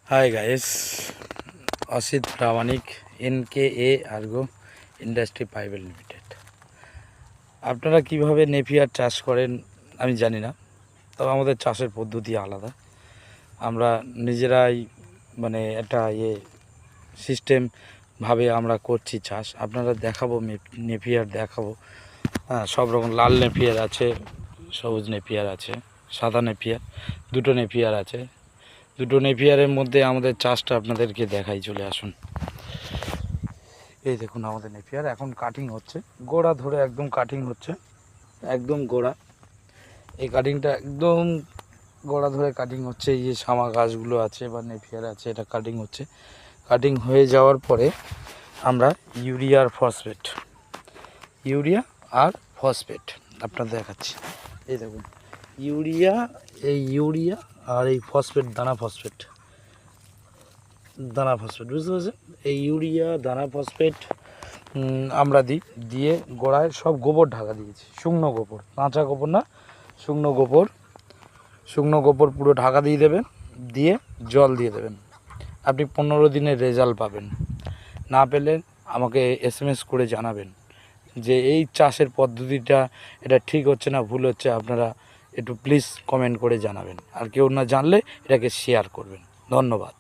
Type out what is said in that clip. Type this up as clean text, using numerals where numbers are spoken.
Hi guys, Asit প্রামাণিক, NKA আর্গো industry private limited. আপনারা কিভাবে Napier চাষ করেন আমি জানি না, তবে আমাদের চাষের পদ্ধতি আলাদা। আমরা নিজেরাই একটা সিস্টেমভাবে আমরা করছি চাষ। আপনারা দেখাবো, নেপিয়ার দেখাবো। হ্যাঁ, সব রকম লাল নেপিয়ার আছে, সবুজ নেপিয়ার আছে, সাদা নেপিয়ার, দুটো নেপিয়ার আছে। দুটো নেপিয়ারের মধ্যে আমাদের চাষটা আপনাদেরকে দেখাই, চলে আসুন। এই দেখুন আমাদের নেপিয়ার এখন কাটিং হচ্ছে, গোড়া ধরে একদম কাটিং হচ্ছে, একদম গোড়া। এই কাটিংটা একদম গোড়া ধরে কাটিং হচ্ছে। এই যে শামা গাছগুলো আছে বা নেপিয়ার আছে, এটা কাটিং হচ্ছে। কাটিং হয়ে যাওয়ার পরে আমরা ইউরিয়া আর ফসফেট আপনাদের দেখাচ্ছি। এই দেখুন ইউরিয়া আর এই ফসফেট, দানা ফসফেট বুঝতে পারছেন? এই ইউরিয়া দানা ফসফেট আমরা দিয়ে গোড়ায় সব গোবর ঢাকা দিয়েছি, শুকনো গোবর, কাঁচা গোবর না, শুকনো গোবর পুরো ঢাকা দিয়ে দেবেন। দিয়ে জল দিয়ে দেবেন। আপনি 15 দিনের রেজাল্ট পাবেন। না পেলে আমাকে SMS করে জানাবেন যে এই চাষের পদ্ধতিটা এটা ঠিক হচ্ছে না ভুল হচ্ছে। আপনারা একটু প্লিজ কমেন্ট করে জানাবেন, আর কেউ না জানলে এটাকে শেয়ার করবেন। ধন্যবাদ।